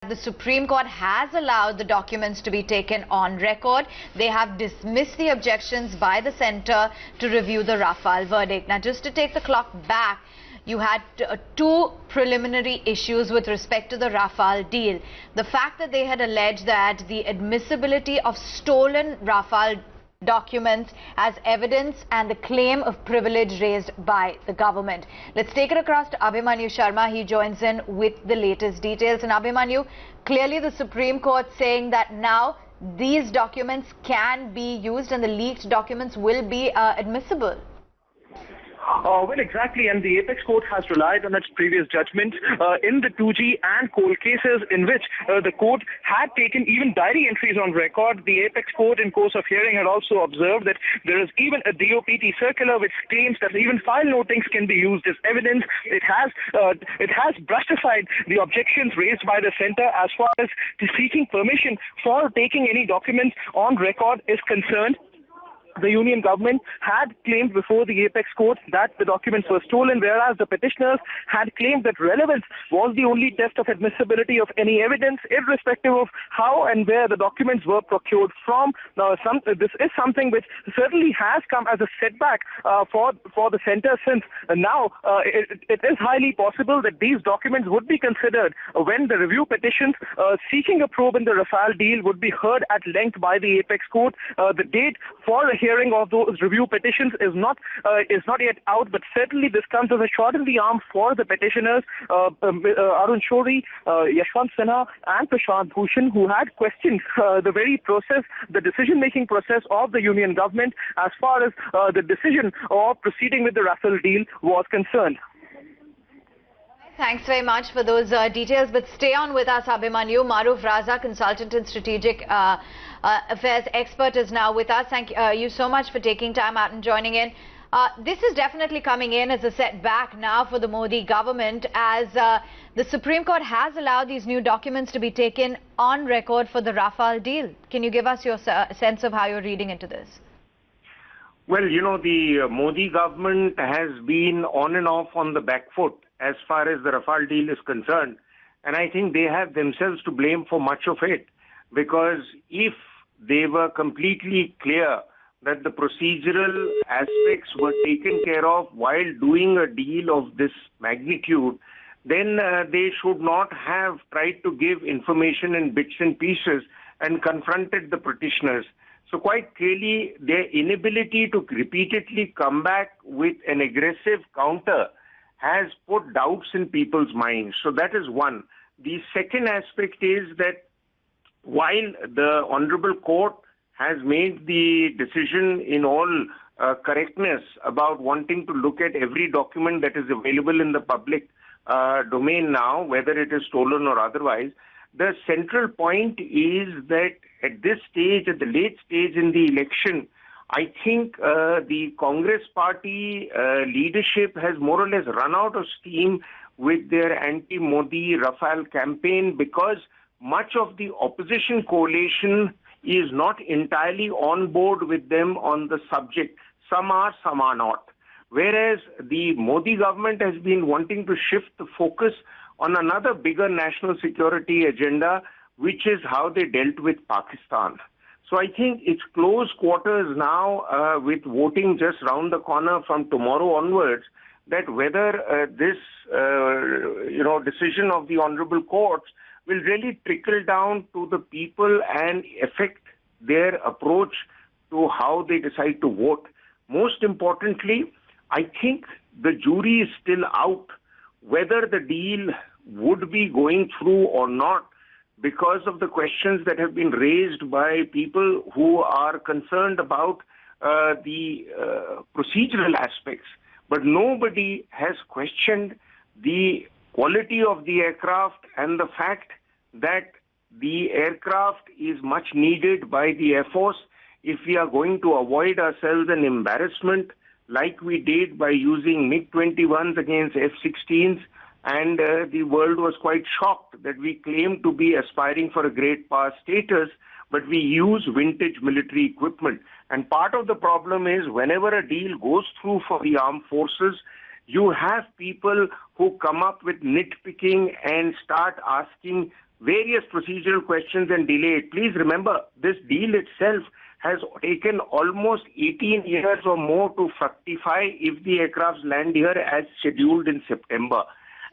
that the Supreme Court has allowed the documents to be taken on record. They have dismissed the objections by the centre to review the Rafale verdict. Now, just to take the clock back, you had two preliminary issues with respect to the Rafale deal. The fact that they had alleged that the admissibility of stolen Rafale documents as evidence and the claim of privilege raised by the government. Let's take it across to Abhimanyu Sharma. He joins in with the latest details. And Abhimanyu, clearly the Supreme Court saying that now these documents can be used and the leaked documents will be admissible. Well, exactly, and the Apex Court has relied on its previous judgment in the 2G and coal cases in which the court had taken even diary entries on record. The Apex Court, in course of hearing, had also observed that there is even a DOPT circular which claims that even file notings can be used as evidence. It has brushed aside the objections raised by the centre as far as seeking permission for taking any documents on record is concerned. The union government had claimed before the Apex Court that the documents were stolen, whereas the petitioners had claimed that relevance was the only test of admissibility of any evidence, irrespective of how and where the documents were procured from. Now, this is something which certainly has come as a setback for the centre, since now it is highly possible that these documents would be considered when the review petitions seeking a probe in the Rafale deal would be heard at length by the Apex Court. The date for the hearing of those review petitions is not yet out, but certainly this comes as a shot in the arm for the petitioners, Arun Shourie, Yashwant Sinha and Prashant Bhushan, who had questioned the very process, the decision-making process of the union government as far as the decision of proceeding with the Rafale deal was concerned. Thanks very much for those details, but stay on with us, Abhimanyu. Maroof Raza, consultant in strategic affairs expert, is now with us. Thank you so much for taking time out and joining in. This is definitely coming in as a setback now for the Modi government, as the Supreme Court has allowed these new documents to be taken on record for the Rafale deal. Can you give us your sense of how you're reading into this? Well, you know, the Modi government has been on and off on the back foot as far as the Rafale deal is concerned. And I think they have themselves to blame for much of it, because if they were completely clear that the procedural aspects were taken care of while doing a deal of this magnitude, then they should not have tried to give information in bits and pieces and confronted the petitioners. So quite clearly, their inability to repeatedly come back with an aggressive counter has put doubts in people's minds. So that is one. The second aspect is that while the Honorable Court has made the decision in all correctness about wanting to look at every document that is available in the public domain now, whether it is stolen or otherwise, the central point is that at this stage, at the late stage in the election, I think the Congress party leadership has more or less run out of steam with their anti-Modi Rafale campaign, because much of the opposition coalition is not entirely on board with them on the subject. Some are not. Whereas the Modi government has been wanting to shift the focus on another bigger national security agenda, which is how they dealt with Pakistan. So I think it's close quarters now with voting just round the corner from tomorrow onwards, that whether this decision of the Honorable Courts will really trickle down to the people and affect their approach to how they decide to vote. Most importantly, I think the jury is still out whether the deal would be going through or not, because of the questions that have been raised by people who are concerned about the procedural aspects. But nobody has questioned the quality of the aircraft and the fact that the aircraft is much needed by the Air Force if we are going to avoid ourselves an embarrassment like we did by using MiG-21s against F-16s. And the world was quite shocked that we claimed to be aspiring for a great power status, but we use vintage military equipment. And part of the problem is whenever a deal goes through for the armed forces, you have people who come up with nitpicking and start asking various procedural questions and delayed. Please remember, this deal itself has taken almost 18 years or more to fructify if the aircrafts land here as scheduled in September.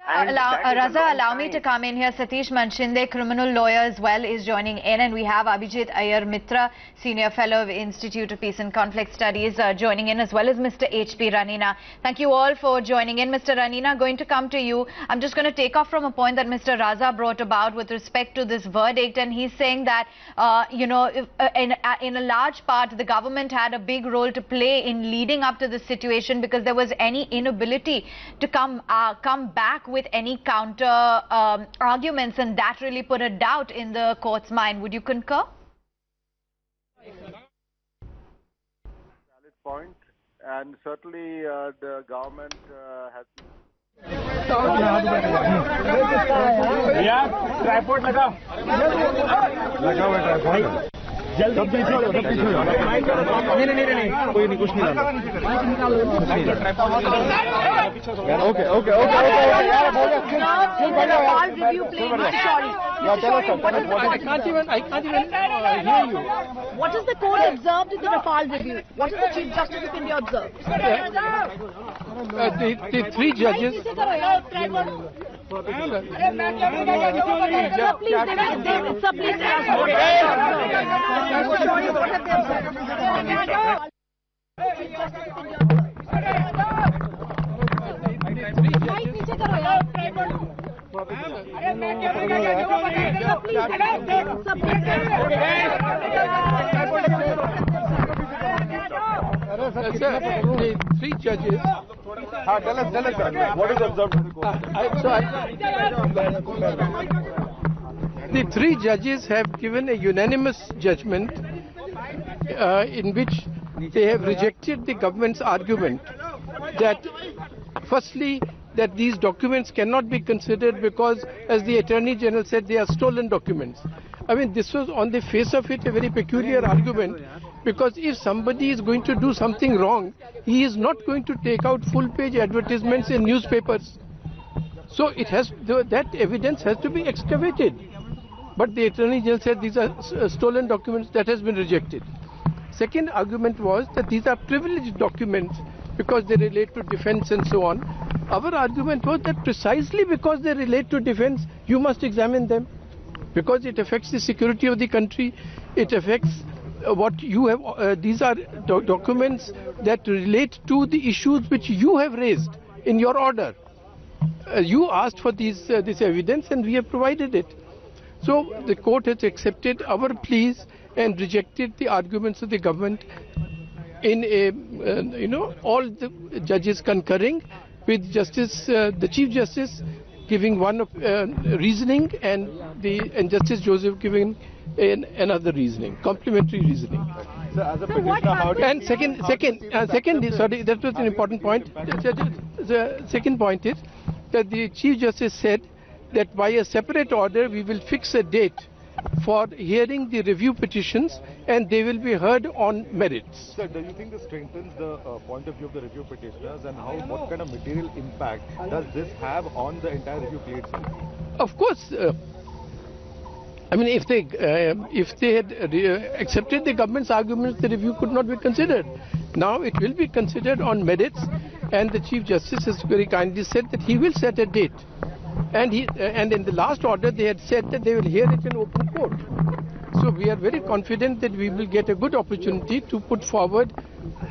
Raza, allow me to come in here. Satish Manshinde, criminal lawyer as well, is joining in, and we have Abhijit Iyer Mitra, Senior Fellow of Institute of Peace and Conflict Studies, joining in, as well as Mr. H.P. Ranina. Thank you all for joining in. Mr. Ranina, going to come to you. I'm just going to take off from a point that Mr. Raza brought about with respect to this verdict, and he's saying that, you know, in a large part, the government had a big role to play in leading up to this situation because there was any inability to come back with any counter arguments, and that really put a doubt in the court's mind. Would you concur? Valid point, and certainly the government has. Tripod लगा हुआ tripod जल्दी पीछे नहीं कोई नहीं कुछ नहीं okay okay okay I can't even hear you. What is the court observed in the Rafale review? What is the Chief Justice of India observed? The three judges. The three judges. Tell us, what is observed in the court? The three judges have given a unanimous judgment in which they have rejected the government's argument that, firstly, that these documents cannot be considered because, as the Attorney General said, they are stolen documents. I mean, this was on the face of it a very peculiar argument, because if somebody is going to do something wrong, he is not going to take out full-page advertisements in newspapers. So it has that evidence has to be excavated. But the Attorney General said these are stolen documents. That has been rejected. Second argument was that these are privileged documents because they relate to defense and so on. Our argument was that precisely because they relate to defense, you must examine them, because it affects the security of the country. It affects what you have. These are documents that relate to the issues which you have raised in your order. You asked for this evidence, and we have provided it. So the court has accepted our pleas and rejected the arguments of the government in a, all the judges concurring with the Chief Justice giving one reasoning and Justice Joseph giving another reasoning, complementary reasoning. So as a petitioner, and second, sorry, that was an important point. The second point is that the Chief Justice said that by a separate order we will fix a date for hearing the review petitions, and they will be heard on merits. Sir, do you think this strengthens the point of view of the review petitioners, and what kind of material impact does this have on the entire review plea itself? Of course. I mean, if they had accepted the government's arguments, the review could not be considered. Now it will be considered on merits, and the Chief Justice has very kindly said that he will set a date. And in the last order they had said that they will hear it in open court. So we are very confident that we will get a good opportunity to put forward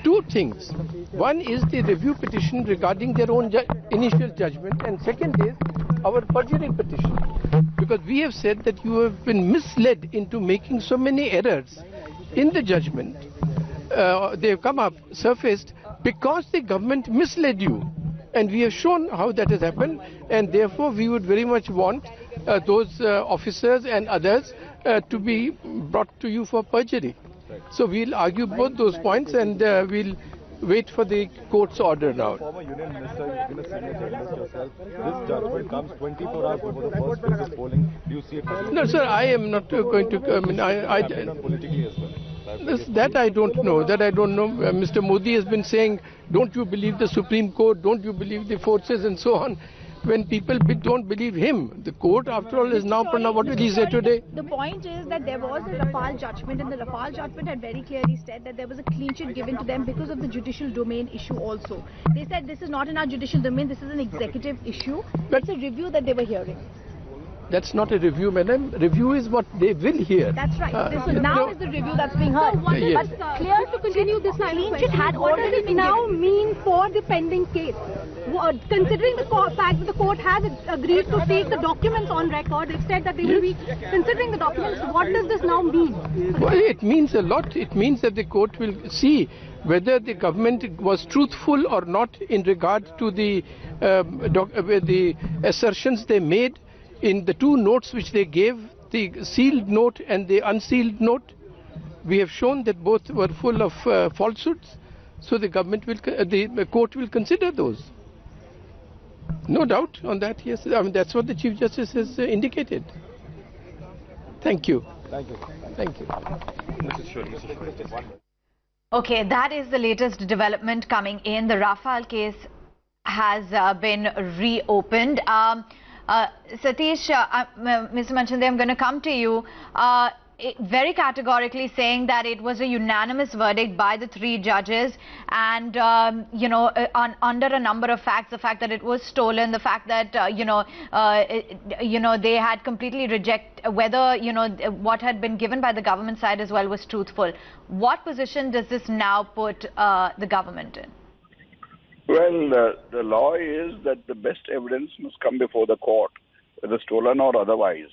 two things. One is the review petition regarding their own initial judgment, and second is our perjury petition. Because we have said that you have been misled into making so many errors in the judgment. They have surfaced because the government misled you. And we have shown how that has happened, and therefore we would very much want those officers and others to be brought to you for perjury. So we'll argue both those points, and we'll wait for the court's order now. Former Union Minister, you've been a senior journalist yourself. This judgment comes 24 hours before the first phase of polling. Do you see it? No, sir, I am not going to. I mean, politically as well. That I don't know. Mr. Modi has been saying, don't you believe the Supreme Court, don't you believe the forces and so on. when people don't believe him. The court, after all, is now, what will he say today? The point is that there was a Rafale judgment, and the Rafale judgment had very clearly said that there was a clean sheet given to them because of the judicial domain issue also. They said this is not in our judicial domain, this is an executive issue. It's a review that they were hearing. That's not a review, madam. Review is what they will hear. That's right. Now is the review that's being heard. So yes. Clear to continue this line of question. What does it now mean for the pending case? Considering the fact that the court has agreed to take the documents on record, they've said that they will be considering the documents. What does this now mean? Well, it means a lot. It means that the court will see whether the government was truthful or not in regard to the assertions they made in the two notes which they gave, the sealed note and the unsealed note. We have shown that both were full of falsehoods, so the court will consider those. No doubt on that, yes. I mean, that's what the Chief Justice has indicated. Thank you. Thank you. Thank you. Okay, that is the latest development coming in. The Rafale case has been reopened. Satish, Mr. Manchande, I'm going to come to you. Very categorically saying that it was a unanimous verdict by the three judges, and under a number of facts, the fact that it was stolen, the fact that they had completely rejected whether what had been given by the government side as well was truthful. What position does this now put the government in? Well, the law is that the best evidence must come before the court, whether stolen or otherwise.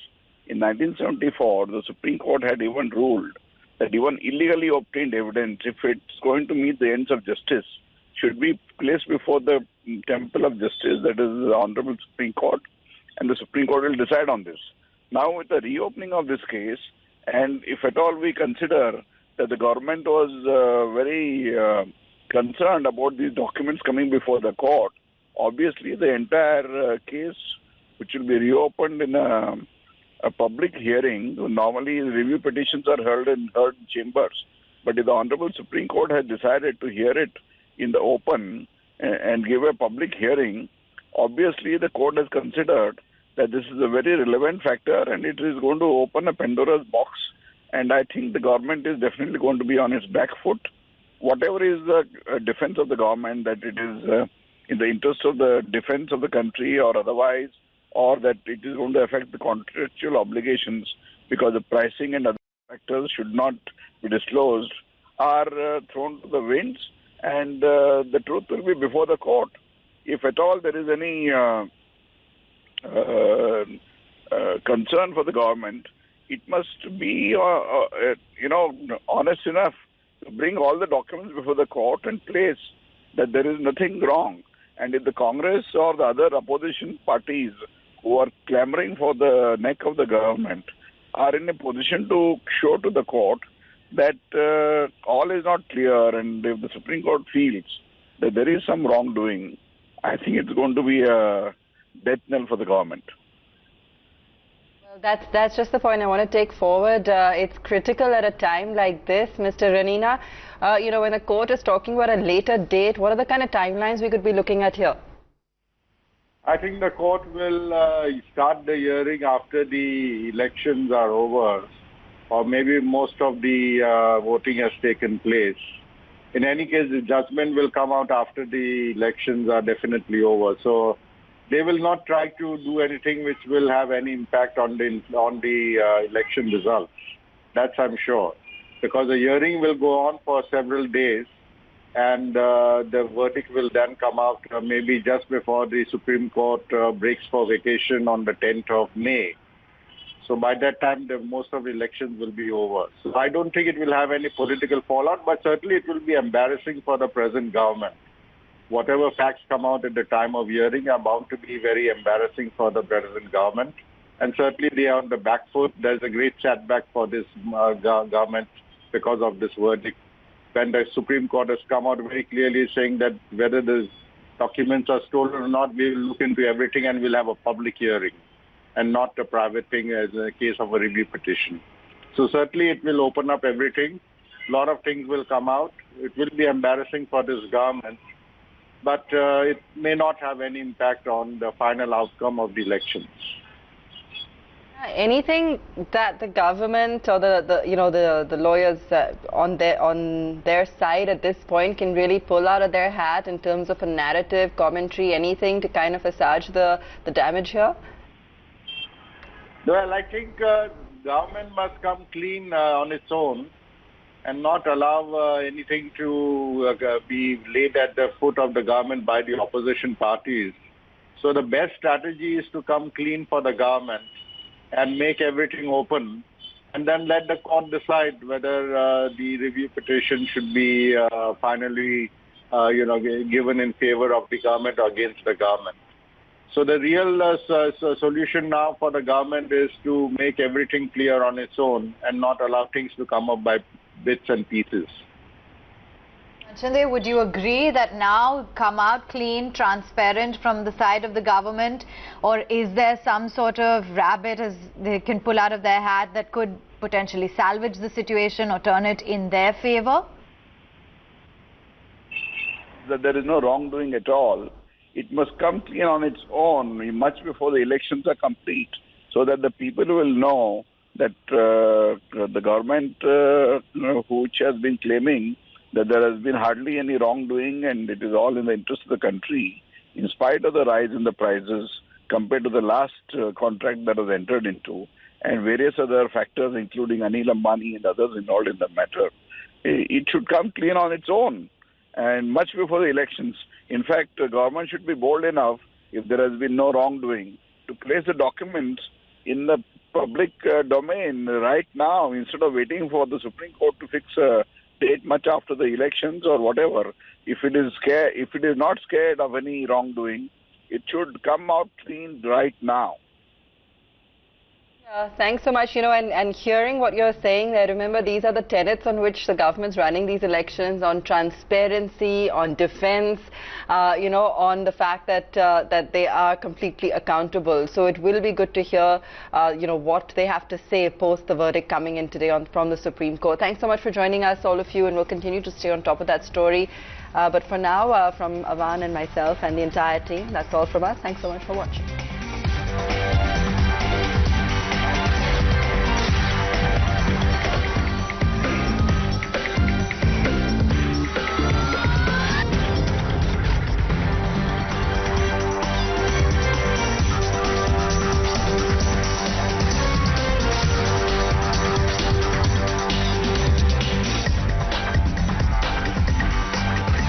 In 1974, the Supreme Court had even ruled that even illegally obtained evidence, if it's going to meet the ends of justice, should be placed before the temple of justice, that is the Honorable Supreme Court, and the Supreme Court will decide on this. Now, with the reopening of this case, and if at all we consider that the government was very concerned about these documents coming before the court, obviously the entire case, which will be reopened in a public hearing. Normally review petitions are heard in chambers, but if the Honorable Supreme Court has decided to hear it in the open and give a public hearing, obviously the court has considered that this is a very relevant factor and it is going to open a Pandora's box, and I think the government is definitely going to be on its back foot. Whatever is the defense of the government, that it is in the interest of the defense of the country or otherwise, or that it is going to affect the contractual obligations because the pricing and other factors should not be disclosed, are thrown to the winds, and the truth will be before the court. If at all there is any concern for the government, it must be honest enough to bring all the documents before the court and place that there is nothing wrong. And if the Congress or the other opposition parties who are clamoring for the neck of the government are in a position to show to the court that all is not clear, and if the Supreme Court feels that there is some wrongdoing, I think it's going to be a death knell for the government. That's just the point I want to take forward. It's critical at a time like this, Mr. Ranina. When the court is talking about a later date, what are the kind of timelines we could be looking at here? I think the court will start the hearing after the elections are over, or maybe most of the voting has taken place. In any case, the judgment will come out after the elections are definitely over. So they will not try to do anything which will have any impact on the election results. That's I'm sure. Because the hearing will go on for several days, and the verdict will then come out maybe just before the Supreme Court breaks for vacation on the 10th of May. So by that time, most of the elections will be over. So I don't think it will have any political fallout, but certainly it will be embarrassing for the present government. Whatever facts come out at the time of hearing are bound to be very embarrassing for the present government. And certainly they are on the back foot. There's a great setback for this government because of this verdict. When the Supreme Court has come out very clearly saying that whether the documents are stolen or not, we will look into everything and we'll have a public hearing and not a private thing as a case of a review petition. So certainly it will open up everything. A lot of things will come out. It will be embarrassing for this government. but it may not have any impact on the final outcome of the elections. Anything that the government or the lawyers on their side at this point can really pull out of their hat in terms of a narrative, commentary, anything to kind of assuage the damage here? Well, I think government must come clean on its own and not allow anything to be laid at the foot of the government by the opposition parties. So the best strategy is to come clean for the government and make everything open, and then let the court decide whether the review petition should be finally, given in favor of the government or against the government. So the real solution now for the government is to make everything clear on its own and not allow things to come up by bits and pieces. Chande, would you agree that now come out clean, transparent from the side of the government, or is there some sort of rabbit as they can pull out of their hat that could potentially salvage the situation or turn it in their favor? That there is no wrongdoing at all. It must come clean on its own much before the elections are complete, so that the people will know that the government, which has been claiming that there has been hardly any wrongdoing and it is all in the interest of the country, in spite of the rise in the prices compared to the last contract that was entered into, and various other factors including Anil Ambani and others involved in the matter. It should come clean on its own and much before the elections. In fact, the government should be bold enough, if there has been no wrongdoing, to place the documents in the public domain right now instead of waiting for the Supreme Court to fix a date much after the elections or whatever. If it is not scared of any wrongdoing, it should come out clean right now. Thanks so much. And hearing what you're saying there, remember, these are the tenets on which the government's running these elections, on transparency, on defense, on the fact that they are completely accountable. So it will be good to hear, what they have to say post the verdict coming in today from the Supreme Court. Thanks so much for joining us, all of you, and we'll continue to stay on top of that story. But for now, from Avan and myself and the entire team, that's all from us. Thanks so much for watching.